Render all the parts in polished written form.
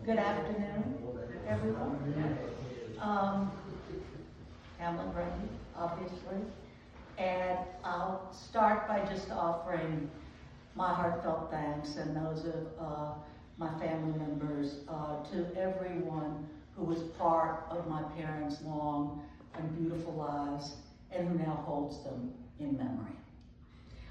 Good afternoon, everyone. Hamlin Grundy, obviously. And I'll start by just offering my heartfelt thanks and those of my family members to everyone who was part of my parents' long and beautiful lives and who now holds them in memory.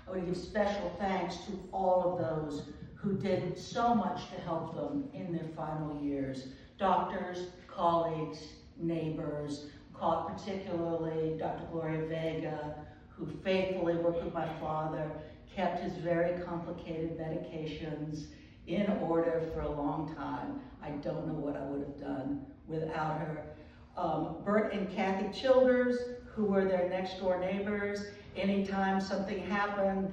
I want to give special thanks to all of those who did so much to help them in their final years. Doctors, colleagues, neighbors, particularly Dr. Gloria Vega, who faithfully worked with my father, kept his very complicated medications in order for a long time. I don't know what I would have done without her. Bert and Kathy Childers, who were their next door neighbors. Anytime something happened,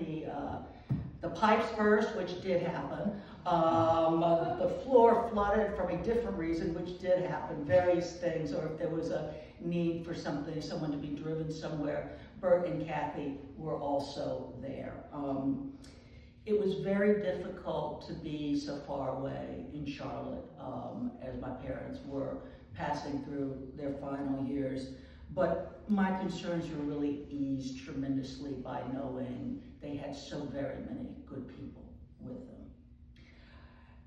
the pipes burst, which did happen. The floor flooded from a different reason, which did happen, various things, or if there was a need for someone to be driven somewhere, Bert and Kathy were also there. It was very difficult to be so far away in Charlotte as my parents were passing through their final years. But my concerns were really eased tremendously by knowing they had so very many good people with them.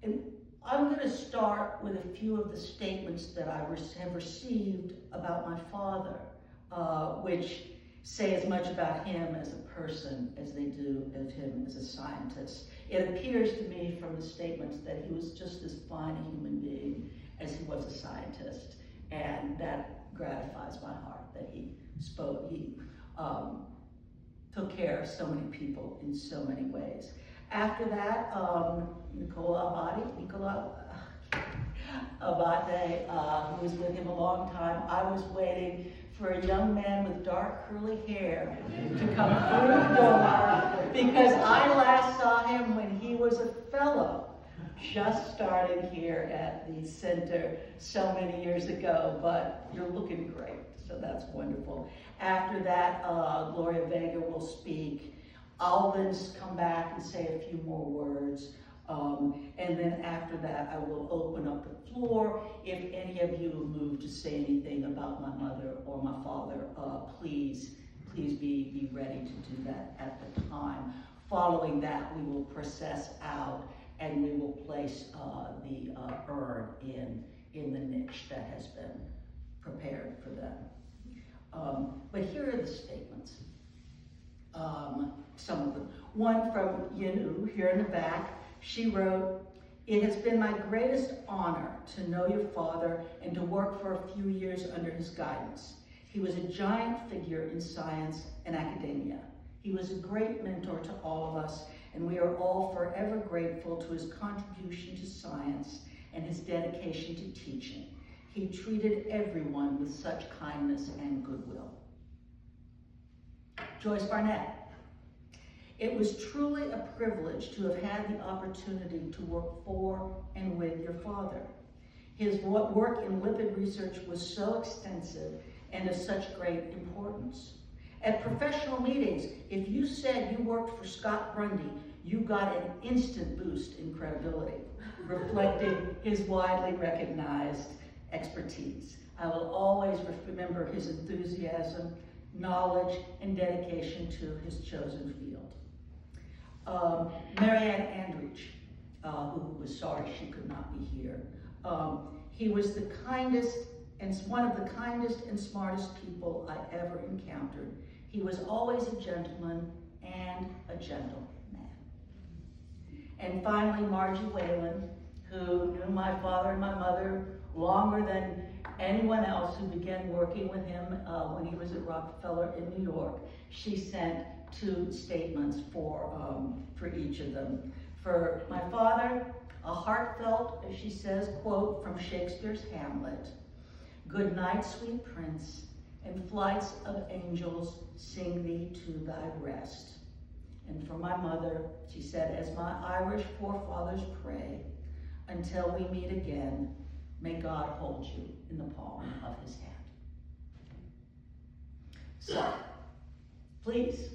And I'm going to start with a few of the statements that I have received about my father, which say as much about him as a person as they do of him as a scientist. It appears to me from the statements that he was just as fine a human being as he was a scientist, and that gratifies my heart that he took care of so many people in so many ways. After that, Nicola Abate, who was with him a long time, I was waiting for a young man with dark curly hair to come through the door because I last saw him when he was a fellow, just starting here at the center so many years ago, but you're looking great, so that's wonderful. After that, Gloria Vega will speak. I'll then come back and say a few more words. And then after that, I will open up the floor. If any of you move to say anything about my mother or my father, please be ready to do that at the time. Following that, we will process out and we will place the urn in the niche that has been prepared for them. But here are the statements. Some of them. One from Yinu, here in the back. She wrote, "It has been my greatest honor to know your father and to work for a few years under his guidance. He was a giant figure in science and academia. He was a great mentor to all of us, and we are all forever grateful to his contribution to science and his dedication to teaching. He treated everyone with such kindness and goodwill." Joyce Barnett. "It was truly a privilege to have had the opportunity to work for and with your father. His work in lipid research was so extensive and of such great importance. At professional meetings, if you said you worked for Scott Grundy, you got an instant boost in credibility, reflecting his widely recognized expertise. I will always remember his enthusiasm, knowledge, and dedication to his chosen field." Marianne Andrich, who was sorry she could not be here. "He was the kindest and one of the kindest and smartest people I ever encountered. He was always a gentleman and a gentleman." And finally, Margie Whalen, who knew my father and my mother longer than anyone else, who began working with him when he was at Rockefeller in New York. She sent 2 statements for each of them. For my father, a heartfelt, as she says, quote from Shakespeare's Hamlet, "Good night, sweet prince, and flights of angels sing thee to thy rest." And for my mother, she said, "As my Irish forefathers pray, until we meet again, may God hold you in the palm of his hand." So, please.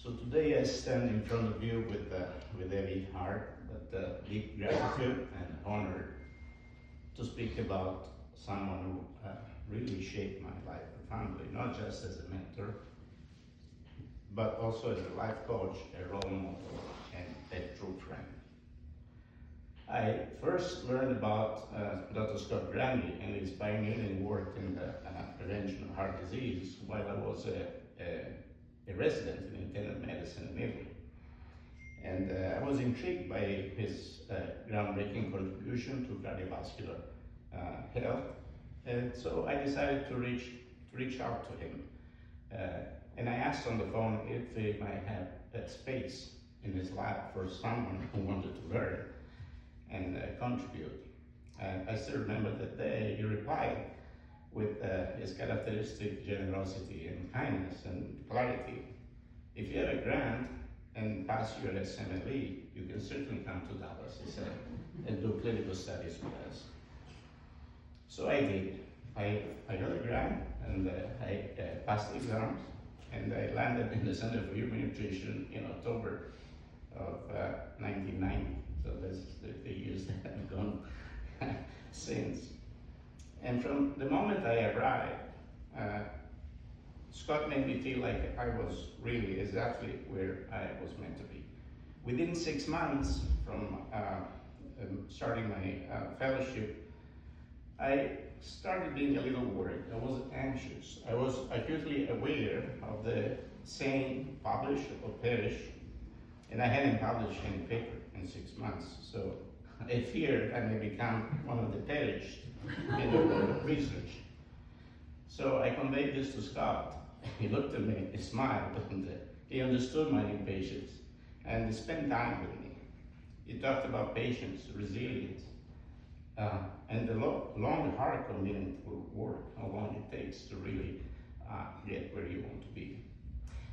So today I stand in front of you with heavy heart, but deep gratitude and honor to speak about someone who really shaped my life profoundly, not just as a mentor, but also as a life coach, a role model, and a true friend. I first learned about Dr. Scott Grundy and his pioneering work in the prevention of heart disease while I was a resident in internal medicine in Italy. And I was intrigued by his groundbreaking contribution to cardiovascular health. And so I decided to reach out to him. And I asked on the phone if he might have a space in his lab for someone who wanted to learn and contribute. I still remember that day he replied with his characteristic generosity and kindness and clarity. If you have a grant and pass your SMLE, you can certainly come to Dallas, he said, and do clinical studies with us. So I did. I got a grant and I passed the exams, and I landed in the Center for Human Nutrition in October of 1990. So that's the years that have gone since. And from the moment I arrived, Scott made me feel like I was really exactly where I was meant to be. Within 6 months from starting my fellowship, I started being a little worried. I was anxious. I was acutely aware of the saying, publish or perish, and I hadn't published any paper in 6 months. So I feared I may become one of the perished in the world of research. So I conveyed this to Scott. He looked at me, he smiled, and he understood my impatience, and he spent time with me. He talked about patience, resilience, and the long, hard, meaningful work, how long it takes to really get where you want to be.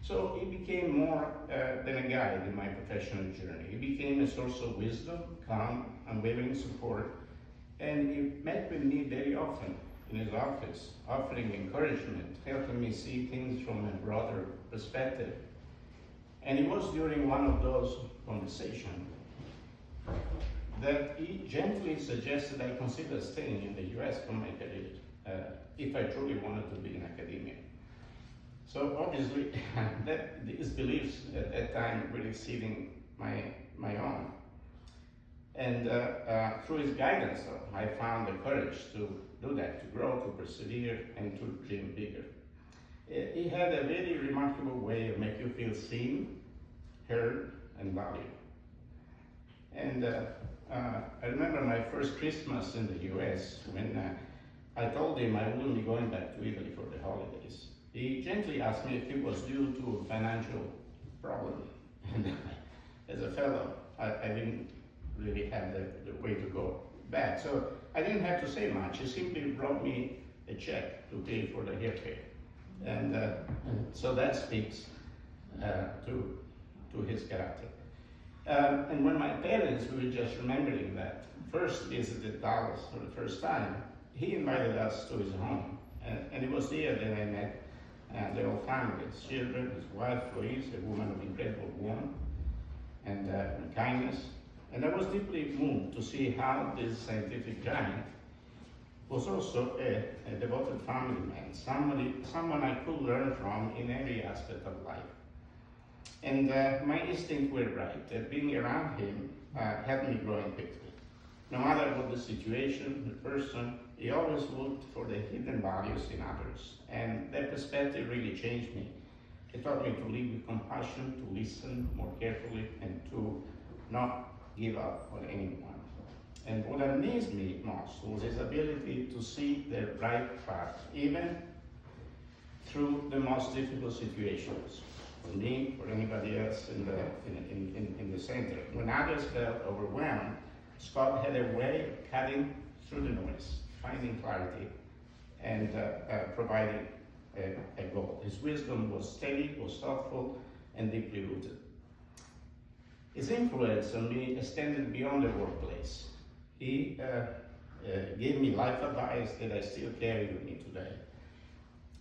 So he became more than a guide in my professional journey. He became a source of wisdom, calm, unwavering support, and he met with me very often in his office, offering encouragement, helping me see things from a broader perspective. And it was during one of those conversations that he gently suggested I consider staying in the US for my career, if I truly wanted to be in academia. So obviously, these beliefs at that time were exceeding my own. And through his guidance, though, I found the courage to do that, to grow, to persevere, and to dream bigger. He had a very remarkable way of making you feel seen, heard, and valued. And I remember my first Christmas in the US when I told him I wouldn't be going back to Italy for the holidays. He gently asked me if it was due to a financial problem. And as a fellow, I didn't really have the way to go back. So I didn't have to say much. He simply wrote me a check to pay for the haircut. And so that speaks to his character. And when my parents were just remembering that first visited Dallas for the first time, he invited us to his home. And it was there that I met the whole family, his children, his wife, Louise, a woman of incredible warmth and kindness. And I was deeply moved to see how this scientific giant was also a devoted family man, someone I could learn from in every aspect of life. And my instincts were right, that being around him helped me growing quickly. No matter what the situation, the person, he always looked for the hidden values in others. And that perspective really changed me. It taught me to live with compassion, to listen more carefully, and to not give up on anyone. And what amazed me most was his ability to see the right path, even through the most difficult situations. For me, for anybody else in the center. When others felt overwhelmed, Scott had a way of cutting through the noise, finding clarity, and providing a goal. His wisdom was steady, was thoughtful, and deeply rooted. His influence on me extended beyond the workplace. He gave me life advice that I still carry with me today.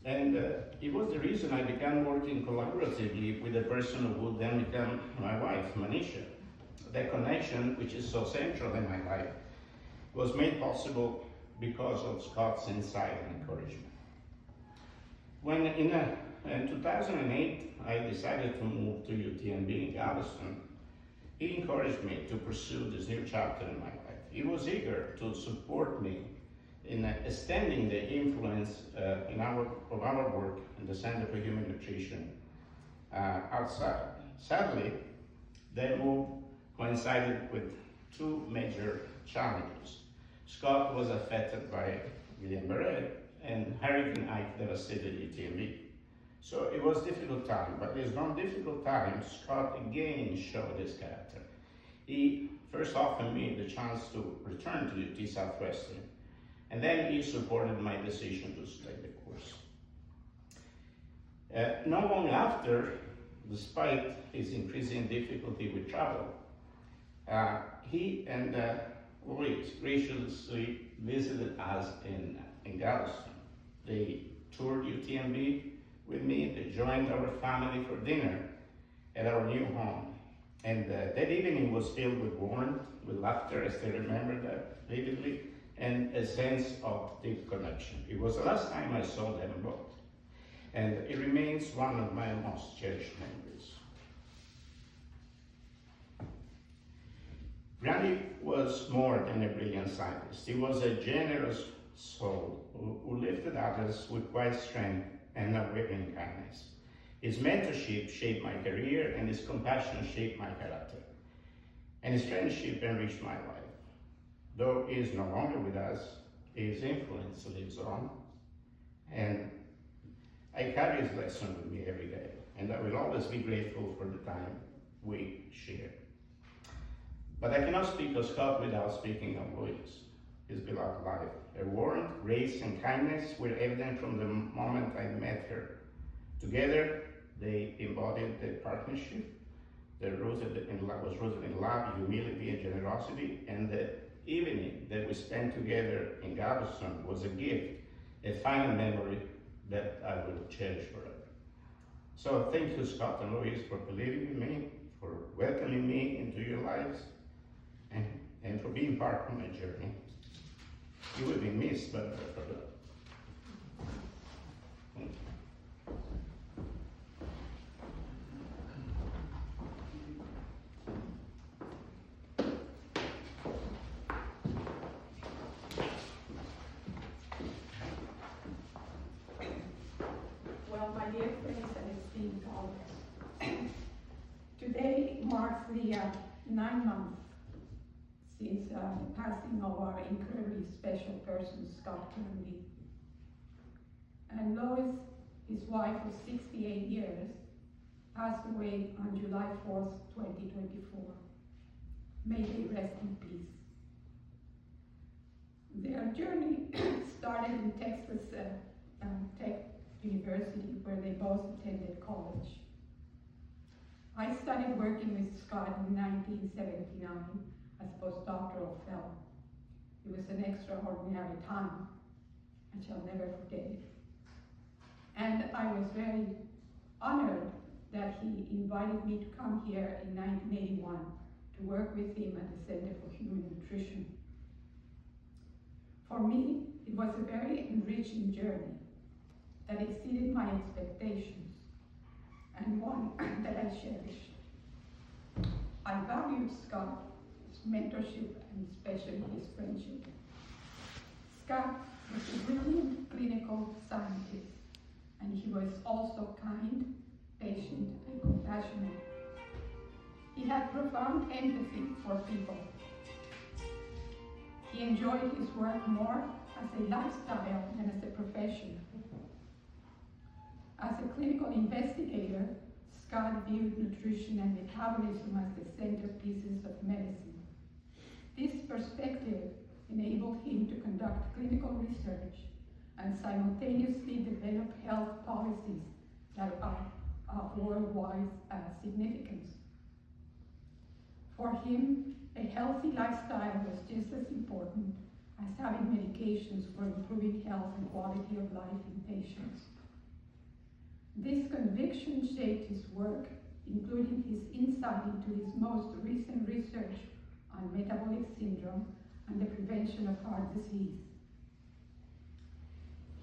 And it was the reason I began working collaboratively with the person who would then become my wife, Manisha. That connection, which is so central in my life, was made possible because of Scott's insight and encouragement. When in 2008 I decided to move to UTMB in Galveston, he encouraged me to pursue this new chapter in my life. He was eager to support me in extending the influence of our work in the Center for Human Nutrition outside. Sadly, that move coincided with two major challenges. Scott was affected by Guillain-Barré, and Hurricane Ike devastated UTMB. So it was a difficult time, but this non-difficult time, Scott again showed his character. He first offered me the chance to return to UT Southwestern, and then he supported my decision to stay the course. Not long after, despite his increasing difficulty with travel, he and Lois graciously visited us in Galveston. They toured UTMB with me, they joined our family for dinner at our new home. And that evening was filled with warmth, with laughter, I still remember that vividly, and a sense of deep connection. It was the last time I saw them both, and it remains one of my most cherished memories. Grundy was more than a brilliant scientist. He was a generous soul who lifted others with quiet strength and unwavering kindness. His mentorship shaped my career, and his compassion shaped my character. And his friendship enriched my life. Though he is no longer with us, his influence lives on, and I carry his lesson with me every day, and I will always be grateful for the time we shared. But I cannot speak of Scott without speaking of Lois, his beloved wife. Her warmth, grace, and kindness were evident from the moment I met her. Together, they embodied the partnership that was rooted in love, humility, and generosity, and the evening that we spent together in Galveston was a gift, a final memory that I will cherish forever. So thank you, Scott and Lois, for believing in me, for welcoming me into your lives, and for being part of my journey. You will be missed, but for that. Thank you. Well, my dear friends and esteemed audience, today marks the 9 months since the passing of our incredibly special person, Scott Grundy. And Lois, his wife of 68 years, passed away on July 4th, 2024. May they rest in peace. Their journey started in Texas Tech University, where they both attended college. I started working with Scott in 1979 as postdoctoral fellow. It was an extraordinary time. I shall never forget it. And I was very honored that he invited me to come here in 1981 to work with him at the Center for Human Nutrition. For me, it was a very enriching journey that exceeded my expectations, and one that I cherished. I valued Scott, his mentorship, and especially his friendship. Scott was a brilliant clinical scientist, and he was also kind, patient, and compassionate. He had profound empathy for people. He enjoyed his work more as a lifestyle than as a profession. As a clinical investigator, Scott viewed nutrition and metabolism as the centerpieces of medicine. This perspective enabled him to conduct clinical research and simultaneously develop health policies that are of worldwide significance. For him, a healthy lifestyle was just as important as having medications for improving health and quality of life in patients. This conviction shaped his work, including his insight into his most recent research on metabolic syndrome and the prevention of heart disease.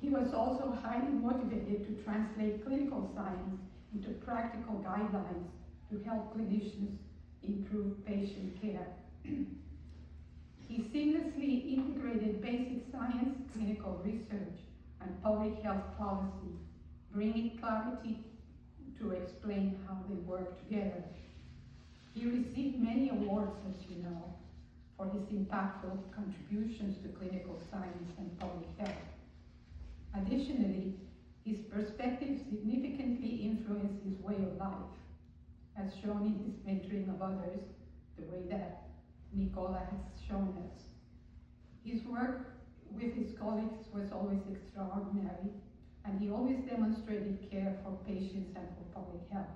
He was also highly motivated to translate clinical science into practical guidelines to help clinicians improve patient care. He seamlessly integrated basic science, clinical research, and public health policy, bringing clarity to explain how they work together. He received many awards, as you know, for his impactful contributions to clinical science and public health. Additionally, his perspective significantly influenced his way of life, as shown in his mentoring of others, the way that Nicola has shown us. His work with his colleagues was always extraordinary, and he always demonstrated care for patients and for public health.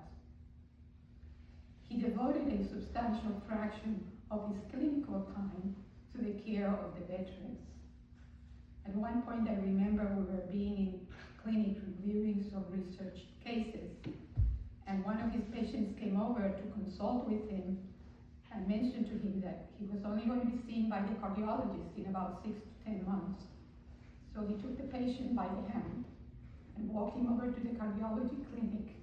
He devoted a substantial fraction of his clinical time to the care of the veterans. At one point, I remember we were being in clinic reviewing some research cases, and one of his patients came over to consult with him and mentioned to him that he was only going to be seen by the cardiologist in about 6 to 10 months. So he took the patient by the hand and walked him over to the cardiology clinic,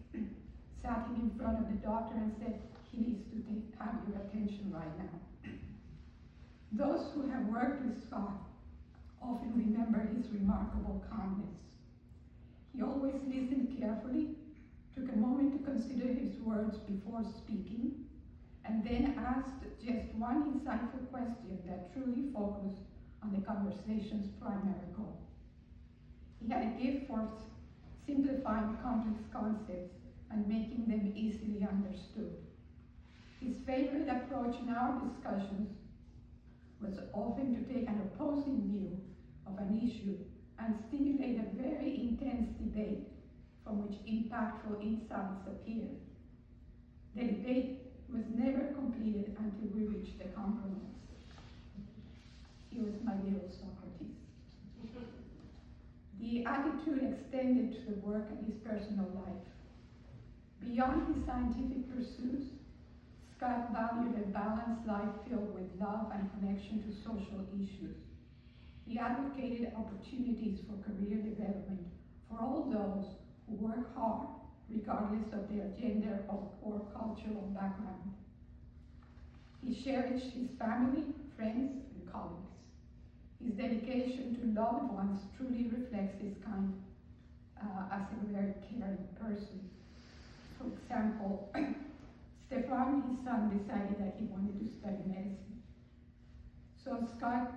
sat him in front of the doctor and said, he needs to have your attention right now. Those who have worked with Scott often remember his remarkable calmness. He always listened carefully, took a moment to consider his words before speaking, and then asked just one insightful question that truly focused on the conversation's primary goal. He had a gift for simplifying complex concepts and making them easily understood. His favorite approach in our discussions was often to take an opposing view of an issue and stimulate a very intense debate from which impactful insights appeared. The debate was never completed until we reached a compromise. He was my little Socrates. The attitude extended to the work and his personal life. Beyond his scientific pursuits, Scott valued a balanced life filled with love and connection to social issues. He advocated opportunities for career development for all those who work hard, regardless of their gender or cultural background. He cherished his family, friends, and colleagues. His dedication to loved ones truly reflects his kind as a very caring person. For example, Stefan, his son, decided that he wanted to study medicine. So Scott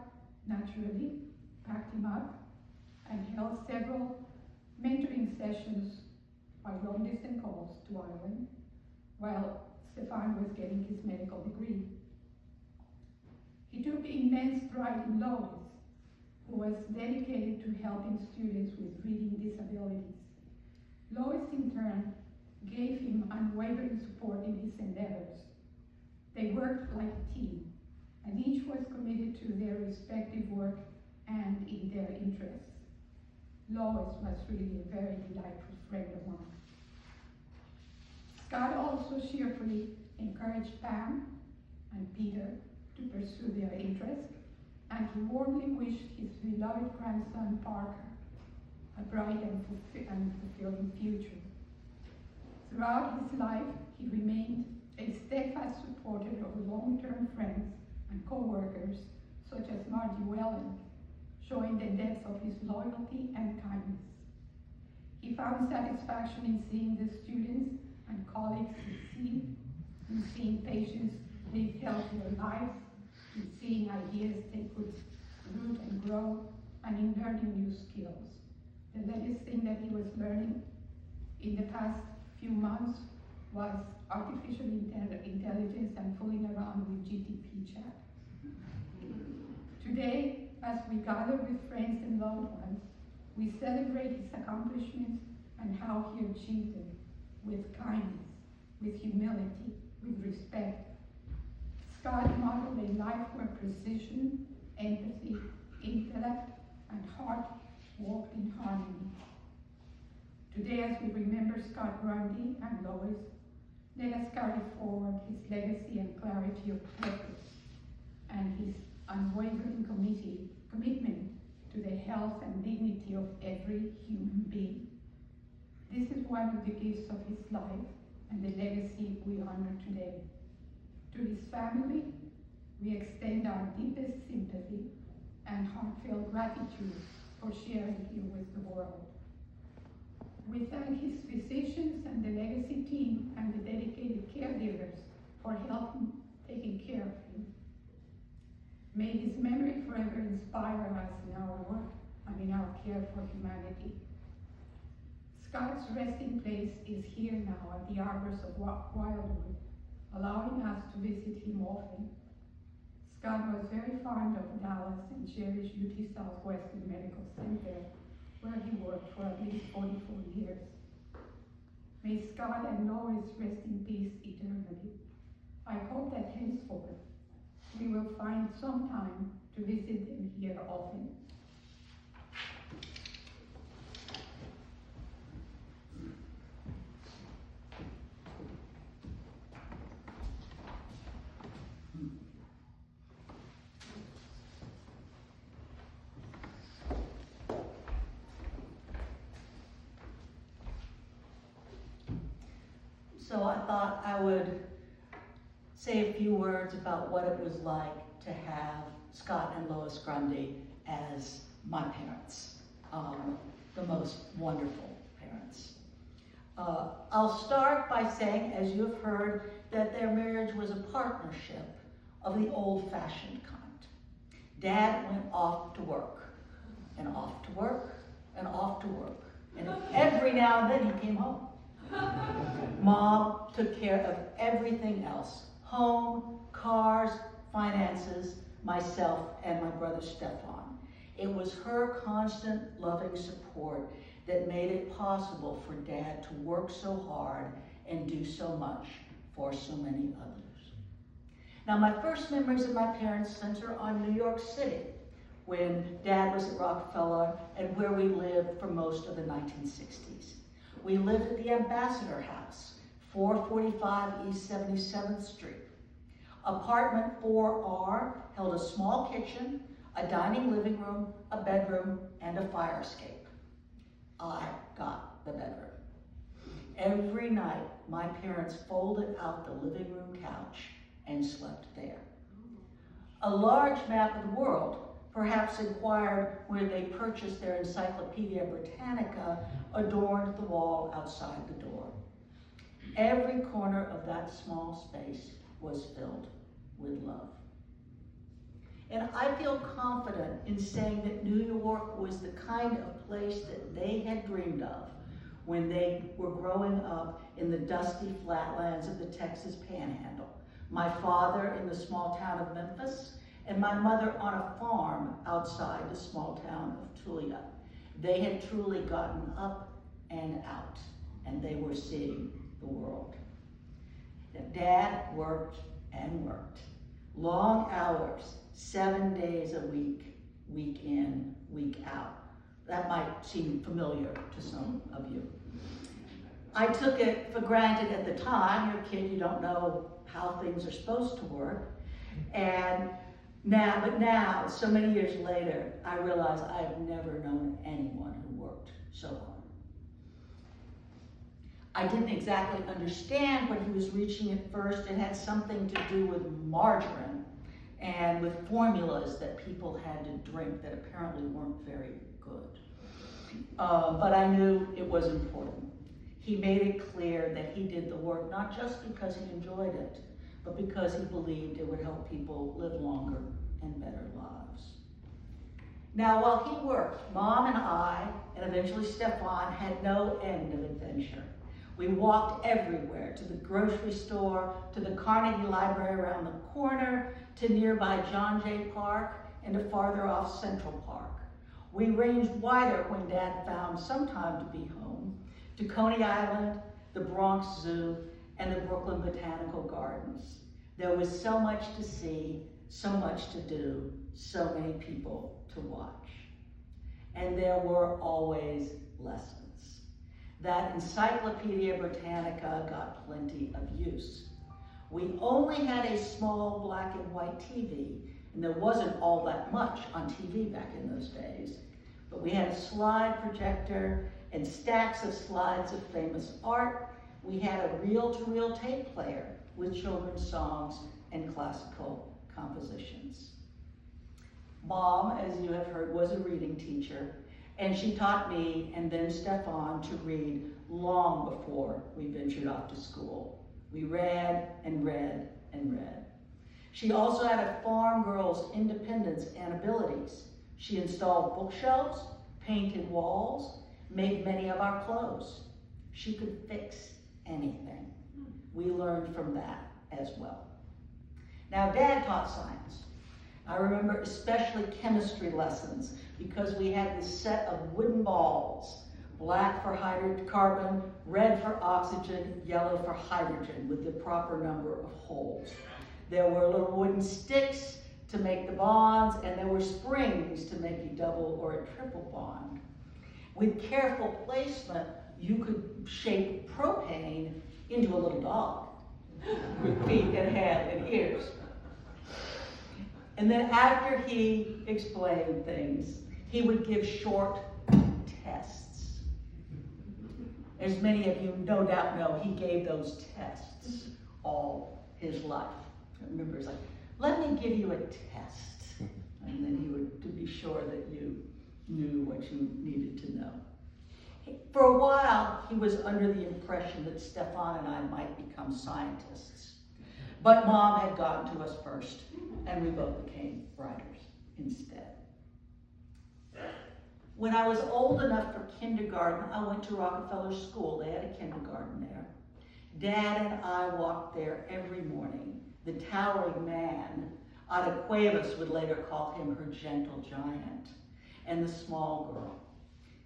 naturally packed him up and held several mentoring sessions by long-distance calls to Ireland while Stefan was getting his medical degree. He took immense pride in Lois, who was dedicated to helping students with reading disabilities. Lois, in turn, gave him unwavering support in his endeavors. They worked like a team, and each was committed to their respective work and in their interests. Lois was really a very delightful friend of mine. Scott also cheerfully encouraged Pam and Peter to pursue their interests, and he warmly wished his beloved grandson Parker a bright and fulfilling future. Throughout his life, he remained a steadfast supporter of long-term friends and co-workers such as Margie Wellen, showing the depth of his loyalty and kindness. He found satisfaction in seeing the students and colleagues succeed, in seeing patients live healthier lives, in seeing ideas take root and grow, and in learning new skills. The latest thing that he was learning in the past few months was artificial intelligence and fooling around with GTP chat. Today, as we gather with friends and loved ones, we celebrate his accomplishments and how he achieved them with kindness, with humility, with respect. Scott modeled a life where precision, empathy, intellect, and heart walked in harmony. Today, as we remember together, Scott Grundy and Lois, let us carry forward his legacy and clarity of purpose and his unwavering commitment to the health and dignity of every human being. This is one of the gifts of his life and the legacy we honor today. To his family, we extend our deepest sympathy and heartfelt gratitude for sharing him with the world. We thank his physicians and the legacy team and the dedicated caregivers for helping taking care of him. May his memory forever inspire us in our work and in our care for humanity. Scott's resting place is here now at the Arbors of Wildwood, allowing us to visit him often. Scott was very fond of Dallas and cherished UT Southwestern Medical Center, where he worked for at least 44 years. May Scott and Lois rest in peace eternally. I hope that henceforth we will find some time to visit them here often. So I thought I would say a few words about what it was like to have Scott and Lois Grundy as my parents, the most wonderful parents. I'll start by saying, as you have heard, that their marriage was a partnership of the old-fashioned kind. Dad went off to work, and off to work, and off to work, and every now and then he came home. Mom took care of everything else: home, cars, finances, myself, and my brother Stefan. It was her constant loving support that made it possible for Dad to work so hard and do so much for so many others. Now, my first memories of my parents center on New York City, when Dad was at Rockefeller and where we lived for most of the 1960s. We lived at the Ambassador House, 445 East 77th Street. Apartment 4R held a small kitchen, a dining living room, a bedroom, and a fire escape. I got the bedroom. Every night, my parents folded out the living room couch and slept there. A large map of the world, perhaps inquired where they purchased their Encyclopedia Britannica, adorned the wall outside the door. Every corner of that small space was filled with love. And I feel confident in saying that New York was the kind of place that they had dreamed of when they were growing up in the dusty flatlands of the Texas Panhandle. My father in the small town of Memphis, and my mother on a farm outside the small town of Tulia. They had truly gotten up and out, and they were seeing the world. Dad worked and worked. Long hours, 7 days a week, week in, week out. That might seem familiar to some of you. I took it for granted at the time. You're a kid, you don't know how things are supposed to work. But now, so many years later, I realize I have never known anyone who worked so hard. I didn't exactly understand what he was reaching at first. It had something to do with margarine and with formulas that people had to drink that apparently weren't very good. But I knew it was important. He made it clear that he did the work not just because he enjoyed it, but because he believed it would help people live longer and better lives. Now, while he worked, Mom and I, and eventually Stefan, had no end of adventure. We walked everywhere, to the grocery store, to the Carnegie Library around the corner, to nearby John Jay Park, and to farther off Central Park. We ranged wider when Dad found some time to be home, to Coney Island, the Bronx Zoo, and the Brooklyn Botanical Gardens. There was so much to see, so much to do, so many people to watch. And there were always lessons. That Encyclopedia Britannica got plenty of use. We only had a small black and white TV, and there wasn't all that much on TV back in those days. But we had a slide projector and stacks of slides of famous art. We had a reel-to-reel tape player with children's songs and classical compositions. Mom, as you have heard, was a reading teacher, and she taught me and then Stefan to read long before we ventured off to school. We read and read and read. She also had a farm girl's independence and abilities. She installed bookshelves, painted walls, made many of our clothes. She could fix anything. We learned from that as well. Now, Dad taught science. I remember especially chemistry lessons because we had this set of wooden balls, black for carbon, red for oxygen, yellow for hydrogen, with the proper number of holes. There were little wooden sticks to make the bonds, and there were springs to make a double or a triple bond. With careful placement, you could shape propane into a little dog with feet and head and ears. And then after he explained things, he would give short tests. As many of you no doubt know, he gave those tests all his life. I remember he's like, let me give you a test. And then he would, to be sure that you knew what you needed to know. For a while, he was under the impression that Stefan and I might become scientists. But Mom had gotten to us first, and we both became writers instead. When I was old enough for kindergarten, I went to Rockefeller School. They had a kindergarten there. Dad and I walked there every morning. The towering man, Ada Cuevas would later call him her gentle giant, and the small girl.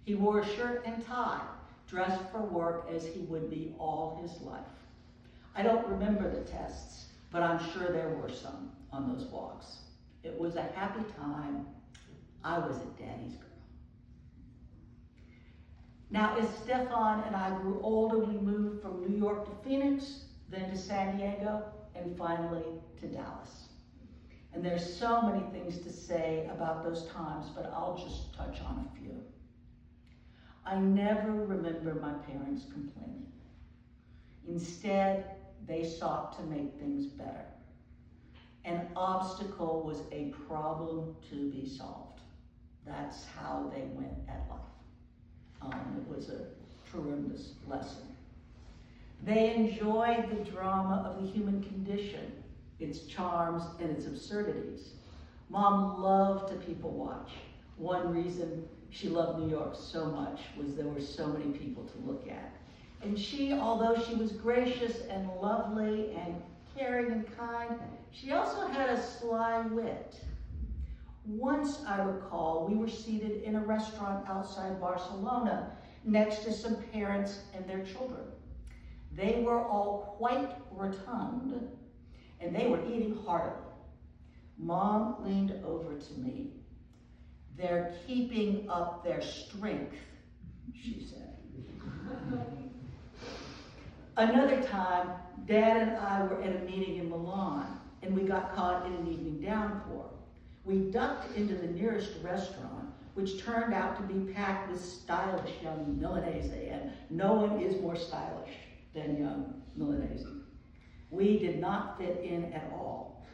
He wore a shirt and tie, dressed for work as he would be all his life. I don't remember the tests, but I'm sure there were some on those walks. It was a happy time. I was at Daddy's girl. Now, as Stefan and I grew older, we moved from New York to Phoenix, then to San Diego, and finally to Dallas. And there's so many things to say about those times, but I'll just touch on a few. I never remember my parents complaining. Instead, they sought to make things better. An obstacle was a problem to be solved. That's how they went at life. It was a tremendous lesson. They enjoyed the drama of the human condition, its charms and its absurdities. Mom loved to people watch. One reason she loved New York so much was there were so many people to look at. And she, although she was gracious and lovely and caring and kind, she also had a sly wit. Once, I recall, we were seated in a restaurant outside Barcelona next to some parents and their children. They were all quite rotund, and they were eating heartily. Mom leaned over to me. "They're keeping up their strength," she said. Another time, Dad and I were at a meeting in Milan, and we got caught in an evening downpour. We ducked into the nearest restaurant, which turned out to be packed with stylish young Milanese, and no one is more stylish than young Milanese. We did not fit in at all.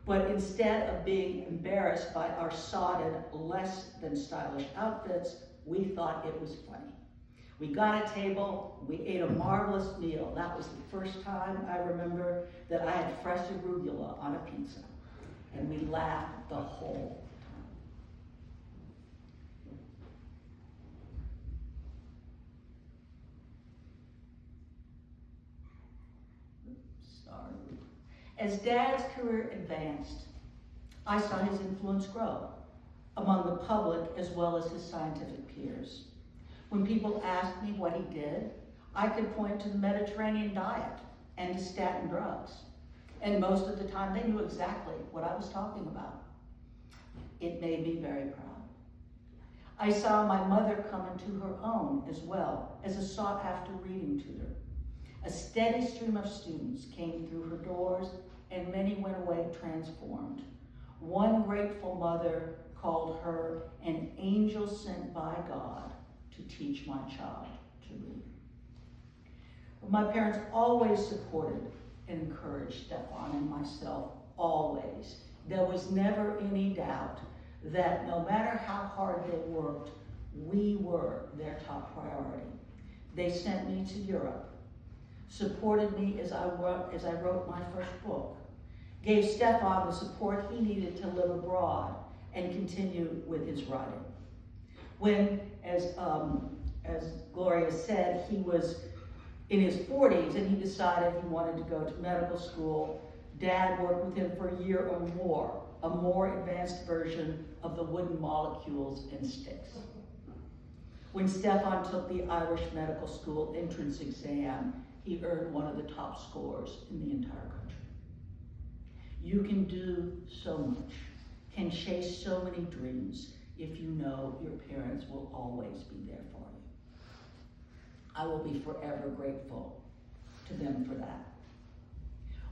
But instead of being embarrassed by our sodden, less than stylish outfits, we thought it was funny. We got a table, we ate a marvelous meal. That was the first time I remember that I had fresh arugula on a pizza. And we laughed the whole time. Sorry. As Dad's career advanced, I saw his influence grow among the public as well as his scientific peers. When people asked me what he did, I could point to the Mediterranean diet and to statin drugs. And most of the time, they knew exactly what I was talking about. It made me very proud. I saw my mother come into her own as well as a sought-after reading tutor. A steady stream of students came through her doors, and many went away transformed. One grateful mother called her an angel sent by God to teach my child to read. My parents always supported and encouraged Stefan and myself, always. There was never any doubt that no matter how hard they worked, we were their top priority. They sent me to Europe, supported me as I wrote my first book, gave Stefan the support he needed to live abroad and continue with his writing. When, as Gloria said, he was in his 40s and he decided he wanted to go to medical school, Dad worked with him for a year or more, a more advanced version of the wooden molecules and sticks. When Stefan took the Irish Medical School entrance exam, he earned one of the top scores in the entire country. You can do so much, can chase so many dreams if you know your parents will always be there for you. I will be forever grateful to them for that.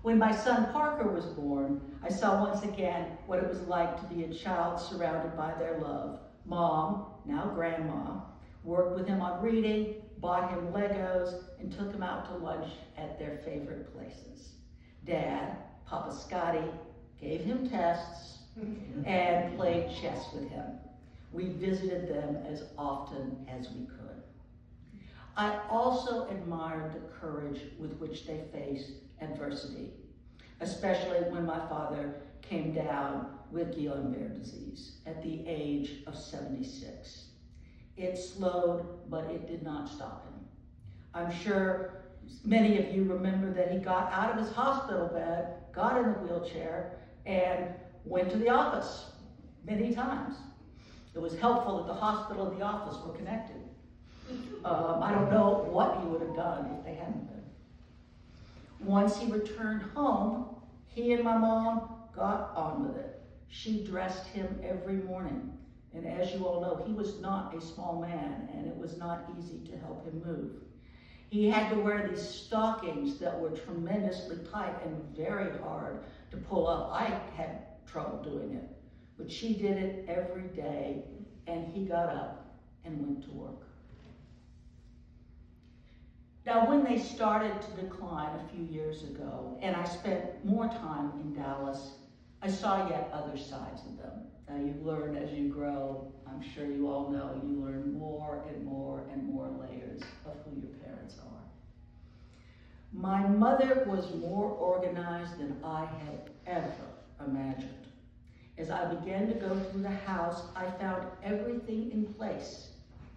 When my son Parker was born, I saw once again what it was like to be a child surrounded by their love. Mom, now grandma, worked with him on reading, bought him Legos, and took him out to lunch at their favorite places. Dad, Papa Scotty, gave him tests and played chess with him. We visited them as often as we could. I also admired the courage with which they faced adversity, especially when my father came down with Guillain-Barré disease at the age of 76. It slowed, but it did not stop him. I'm sure many of you remember that he got out of his hospital bed, got in the wheelchair, and went to the office many times. It was helpful that the hospital and the office were connected. I don't know what he would have done if they hadn't been. Once he returned home, he and my mom got on with it. She dressed him every morning. And as you all know, he was not a small man, and it was not easy to help him move. He had to wear these stockings that were tremendously tight and very hard to pull up. I had trouble doing it, but she did it every day, and he got up and went to work. Now, when they started to decline a few years ago, and I spent more time in Dallas, I saw yet other sides of them. Now, you learn as you grow. I'm sure you all know, you learn more and more and more layers of who your parents are. My mother was more organized than I had ever imagined. As I began to go through the house, I found everything in place,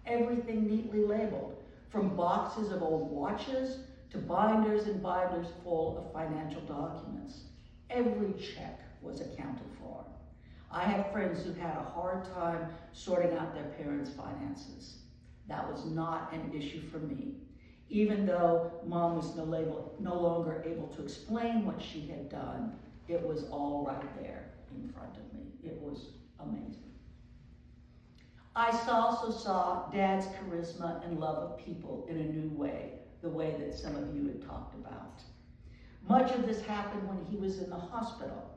everything neatly labeled, from boxes of old watches to binders and binders full of financial documents. Every check was accounted for. I had friends who had a hard time sorting out their parents' finances. That was not an issue for me. Even though Mom was no longer able to explain what she had done, it was all right there in front of me. It was amazing. I also saw Dad's charisma and love of people in a new way, the way that some of you had talked about. Much of this happened when he was in the hospital,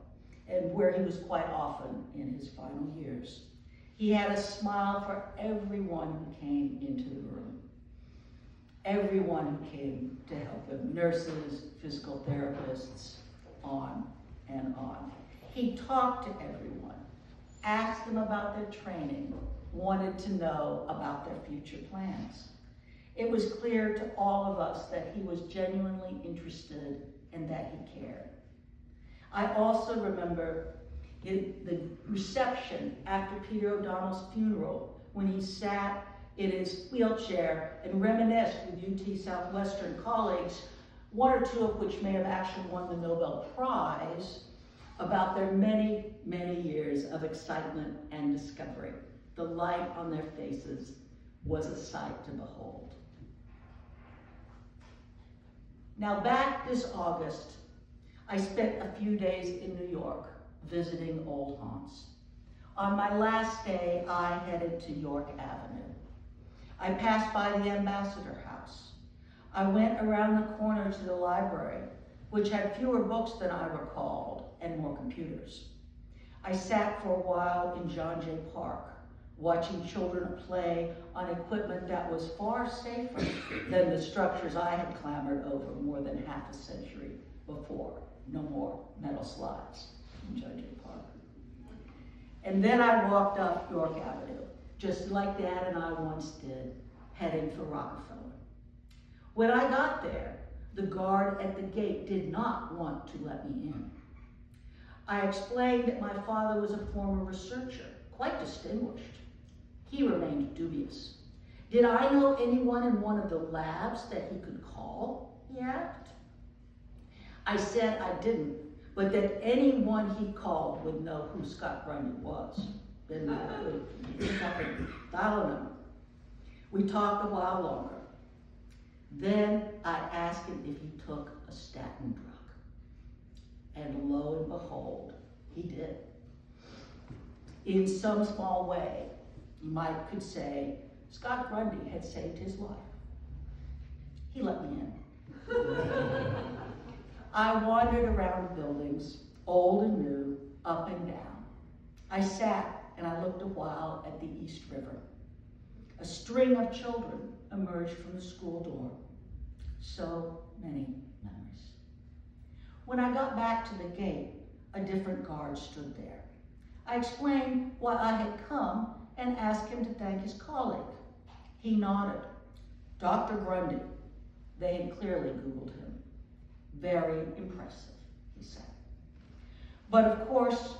and where he was quite often in his final years. He had a smile for everyone who came into the room. Everyone who came to help him, nurses, physical therapists, on and on. He talked to everyone, asked them about their training, wanted to know about their future plans. It was clear to all of us that he was genuinely interested and that he cared. I also remember the reception after Peter O'Donnell's funeral, when he sat in his wheelchair and reminisced with UT Southwestern colleagues, one or two of which may have actually won the Nobel Prize, about their many, many years of excitement and discovery. The light on their faces was a sight to behold. Now, back this August, I spent a few days in New York visiting old haunts. On my last day, I headed to York Avenue. I passed by the Ambassador House. I went around the corner to the library, which had fewer books than I recalled and more computers. I sat for a while in John Jay Park, watching children play on equipment that was far safer than the structures I had clambered over more than half a century before. No more metal slides in John Jay Park. And then I walked up York Avenue, just like Dad and I once did, heading for Rockefeller. When I got there, the guard at the gate did not want to let me in. I explained that my father was a former researcher, quite distinguished. He remained dubious. Did I know anyone in one of the labs that he could call? He asked. I said I didn't, but that anyone he called would know who Scott Grundy was. Then I would pick up and dial a number. We talked a while longer. Then I asked him if he took a statin drug. And lo and behold, he did. In some small way, you could say, Scott Grundy had saved his life. He let me in. I wandered around buildings, old and new, up and down. I sat and I looked a while at the East River. A string of children emerged from the school door. So many memories. When I got back to the gate, a different guard stood there. I explained why I had come and asked him to thank his colleague. He nodded. Dr. Grundy. They had clearly Googled him. Very impressive, he said. But of course,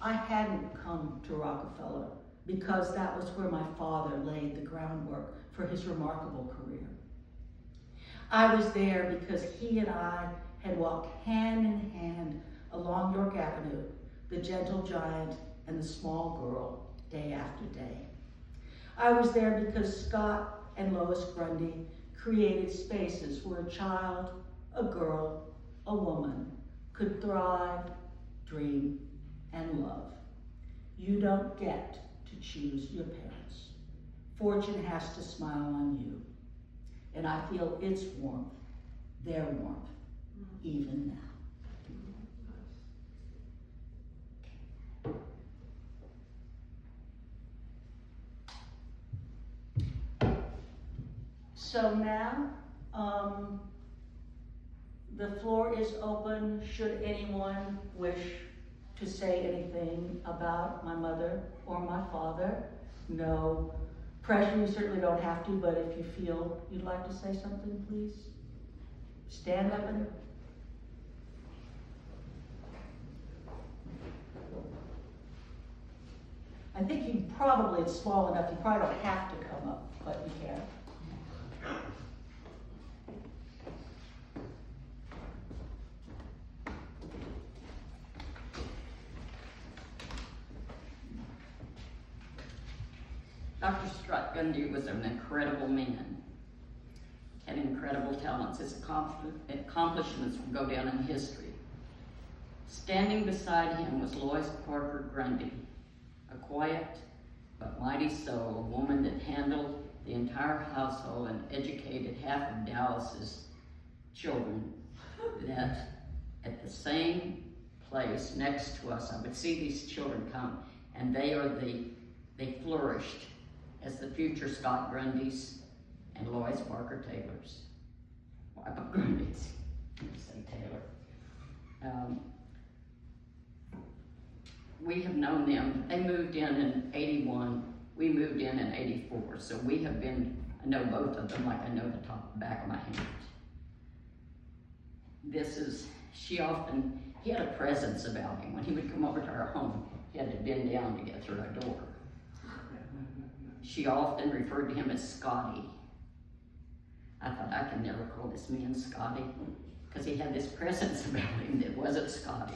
I hadn't come to Rockefeller because that was where my father laid the groundwork for his remarkable career. I was there because he and I had walked hand in hand along York Avenue, the gentle giant and the small girl, day after day. I was there because Scott and Lois Grundy created spaces where a child, a girl, a woman could thrive, dream, and love. You don't get to choose your parents. Fortune has to smile on you. And I feel its warmth, their warmth, even now. So now, the floor is open should anyone wish to say anything about my mother or my father. No pressure, you certainly don't have to, but if you feel you'd like to say something, please stand up and I think it's small enough, you probably don't have to come up, but you can. Dr. Scott Grundy was an incredible man, had incredible talents. His accomplishments will go down in history. Standing beside him was Lois Grundy, a quiet but mighty soul, a woman that handled the entire household and educated half of Dallas's children. That at the same place next to us, I would see these children come, and they flourished as the future Scott Grundys and Lois Parker Taylors. Grundys, say Taylor. We have known them. They moved in 81. We moved in 84. So we have been, I know both of them like I know the top and back of my hand. He had a presence about him. When he would come over to our home, he had to bend down to get through our door. She often referred to him as Scotty. I thought, I can never call this man Scotty, because he had this presence about him that wasn't Scotty.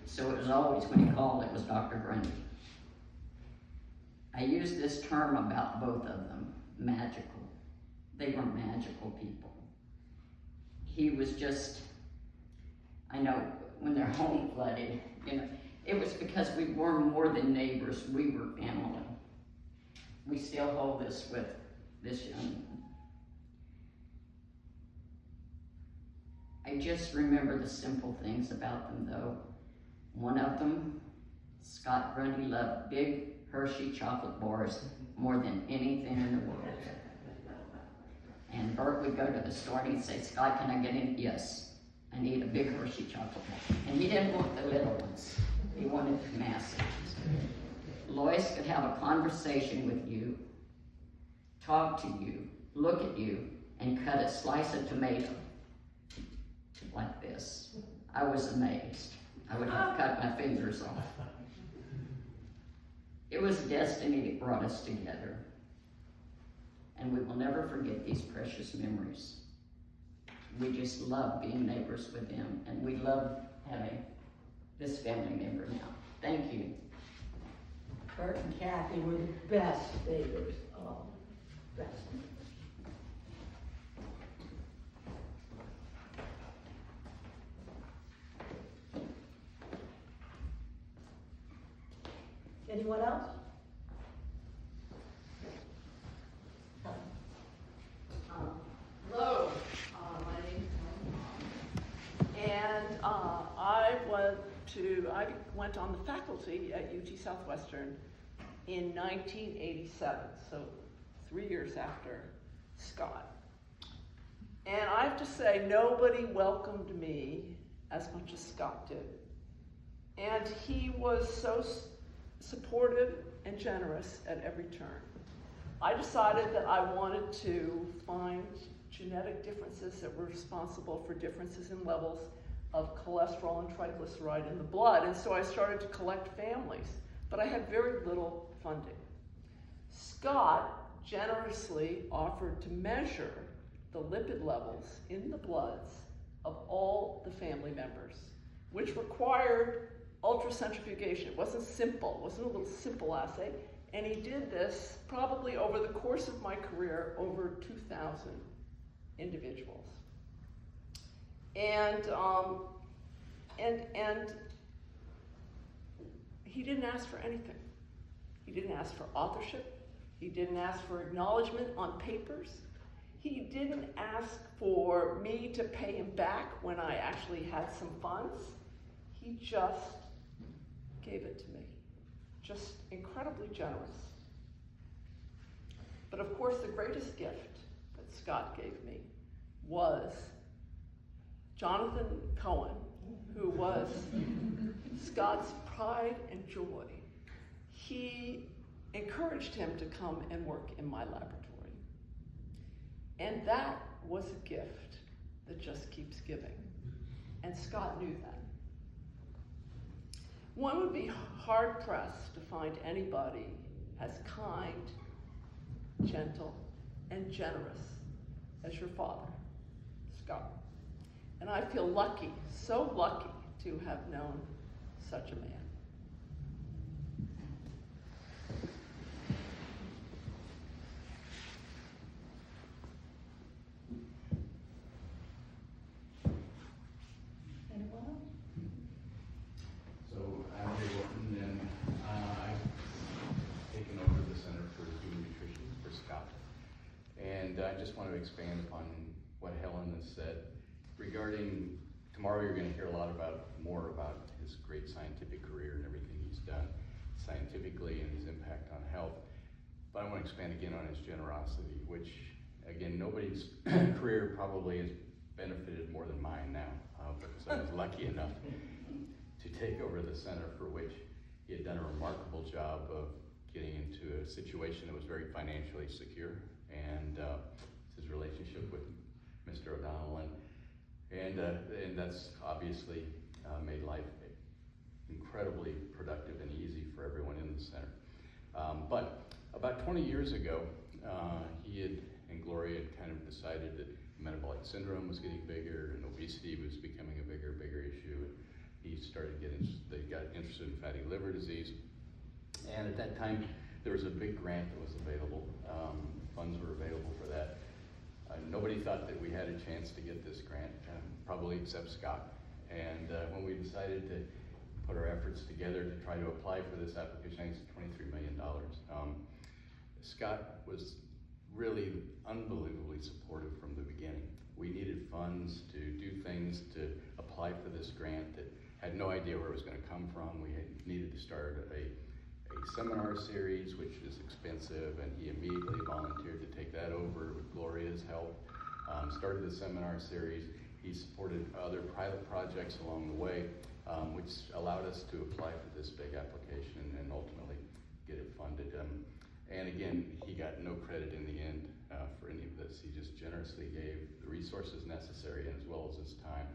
So it was always, when he called, it was Dr. Grundy. I use this term about both of them, magical. They were magical people. He was just, I know when their home flooded, It was because we were more than neighbors, we were family. We still hold this with this young man. I just remember the simple things about them though. One of them, Scott Grundy loved big Hershey chocolate bars more than anything in the world. And Bert would go to the store and he'd say, Scott, can I get in? Yes, I need a big Hershey chocolate bar. And he didn't want the little ones. He wanted the massive. Lois could have a conversation with you, talk to you, look at you, and cut a slice of tomato like this. I was amazed. I would have cut my fingers off. It was destiny that brought us together. And we will never forget these precious memories. We just love being neighbors with them, and we love having this family member now. Thank you. Bert and Kathy were the best neighbors. Oh, best. Anyone else? Hello, my name is Helen, and I went on the faculty at UT Southwestern in 1987, so 3 years after Scott. And I have to say, nobody welcomed me as much as Scott did. And he was so supportive and generous at every turn. I decided that I wanted to find genetic differences that were responsible for differences in levels of cholesterol and triglyceride in the blood, and so I started to collect families, but I had very little funding. Scott generously offered to measure the lipid levels in the bloods of all the family members, which required ultracentrifugation. It wasn't simple, it wasn't a little simple assay, and he did this probably over the course of my career, over 2,000 individuals. And he didn't ask for anything. He didn't ask for authorship. He didn't ask for acknowledgement on papers. He didn't ask for me to pay him back when I actually had some funds. He just gave it to me. Just incredibly generous. But of course, the greatest gift that Scott gave me was Jonathan Cohen, who was Scott's pride and joy. He encouraged him to come and work in my laboratory. And that was a gift that just keeps giving. And Scott knew that. One would be hard-pressed to find anybody as kind, gentle, and generous as your father, Scott. And I feel lucky, so lucky to have known such a man. Anyone else? So I'm Jay Wharton, and I've taken over the Center for Human Nutrition for Scott. And I just want to expand upon what Helen has said regarding tomorrow. You're going to hear a lot more about his great scientific career and everything he's done scientifically and his impact on health. But I want to expand again on his generosity, which again, nobody's career probably has benefited more than mine now, because I was lucky enough to take over the center, for which he had done a remarkable job of getting into a situation that was very financially secure, and his relationship with Mr. O'Donnell, and that's obviously made life incredibly productive and easy for everyone in the center. But about 20 years ago, he and Gloria had kind of decided that metabolic syndrome was getting bigger and obesity was becoming a bigger issue. And they got interested in fatty liver disease. And at that time, there was a big grant that was available. Funds were available for that. Nobody thought that we had a chance to get this grant, probably except Scott. And when we decided to put our efforts together to try to apply for this application. I think it's $23 million. Scott was really unbelievably supportive from the beginning. We needed funds to do things to apply for this grant that had no idea where it was going to come from. We needed to start a seminar series, which is expensive, and he immediately volunteered to take that over with Gloria's help. Started the seminar series. He supported other pilot projects along the way, which allowed us to apply for this big application and ultimately get it funded. And again, he got no credit in the end for any of this. He just generously gave the resources necessary as well as his time.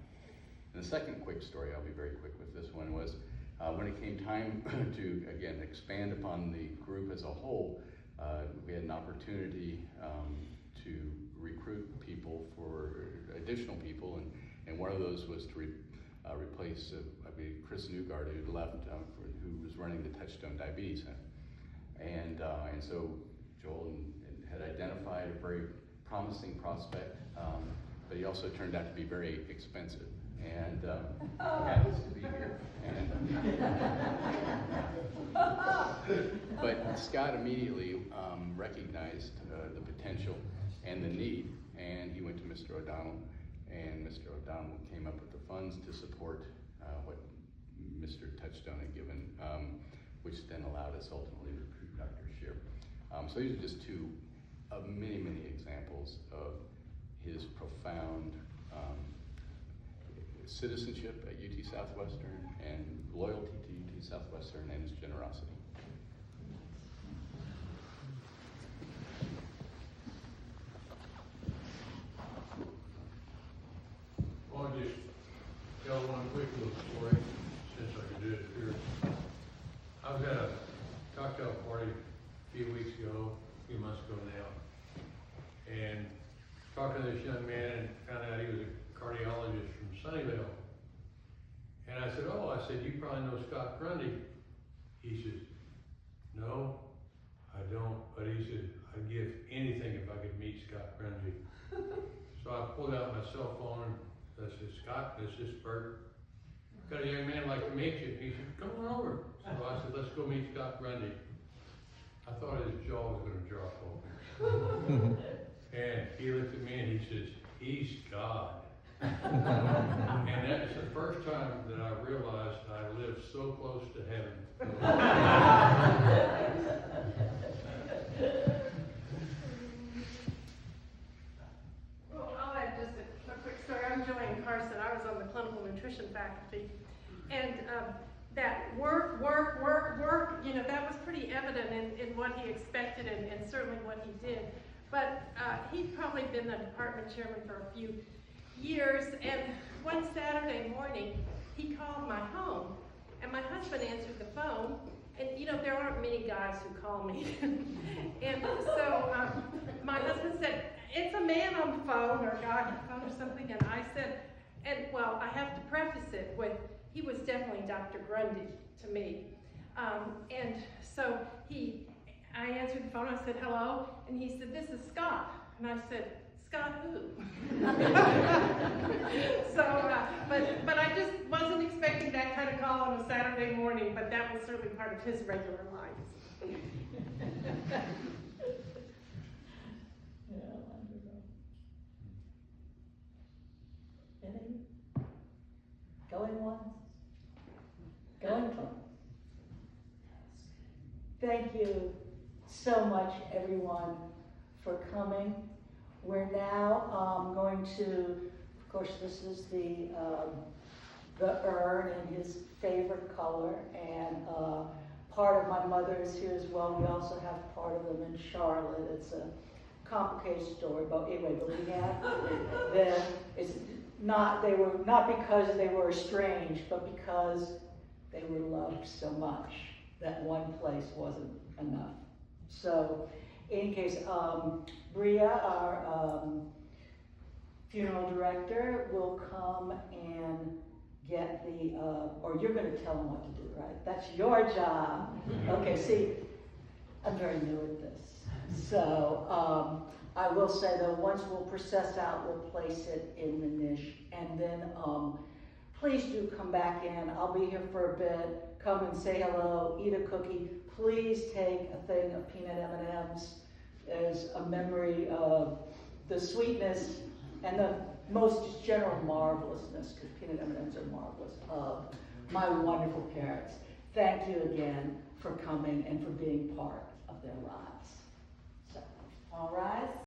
And the second quick story, I'll be very quick with this one, was when it came time to, again, expand upon the group as a whole, we had an opportunity to recruit people for additional people, and one of those was to replace Chris Newgard, who left, who was running the Touchstone Diabetes Center. And so Joel had identified a very promising prospect, but he also turned out to be very expensive, and happens to be here. But Scott immediately recognized the potential and the need, and he went to Mr. O'Donnell, and Mr. O'Donnell came up with the funds to support what Mr. Touchstone had given, which then allowed us ultimately to recruit Dr. Shear. So these are just two of many, many examples of his profound citizenship at UT Southwestern and loyalty to UT Southwestern and his generosity. I'll just tell one quick little story, since I can do it here. I was at a cocktail party a few weeks ago, a few months ago now, and talking to this young man and found out he was a cardiologist from Sunnyvale. And I said, you probably know Scott Grundy. He says, no, I don't, but he said, I'd give anything if I could meet Scott Grundy. So I pulled out my cell phone and I said, Scott, this is Bert. Got a young man I'd like to meet you. He said, come on over. So I said, let's go meet Scott Grundy. I thought his jaw was going to drop open. And he looked at me and he says, he's God. And that is the first time that I realized I lived so close to heaven. Well, I'll add just a quick story. I'm Joanne Carson. I was on the clinical nutrition faculty. And that work, that was pretty evident in what he expected and certainly what he did. But he'd probably been the department chairman for a few years, and one Saturday morning, he called my home, and my husband answered the phone, and there aren't many guys who call me. And so my husband said, it's a man on the phone, or a guy on the phone or something, and I said, I have to preface it with, he was definitely Dr. Grundy to me. And so I answered the phone, I said, hello, and he said, this is Scott. And I said, Scott who? So, but I just wasn't expecting that kind of call on a Saturday morning, but that was certainly part of his regular life. Yeah, wonderful. Any? Going once? Going twice? Thank you so much, everyone, for coming. We're now going to, of course, this is the urn in his favorite color, and part of my mother is here as well. We also have part of them in Charlotte. It's a complicated story, but anyway, but we have them. It's not, they were not because they were estranged, but because they were loved so much that one place wasn't enough. So, in any case, Bria, our funeral director, will come and get the, or you're going to tell them what to do, right? That's your job. Okay, see, I'm very new at this. So, I will say though, once we'll process out, we'll place it in the niche, and then please do come back in. I'll be here for a bit. Come and say hello, eat a cookie. Please take a thing of peanut M&Ms as a memory of the sweetness and the most general marvelousness, because peanut M&Ms are marvelous, of my wonderful parents. Thank you again for coming and for being part of their lives. So, all rise.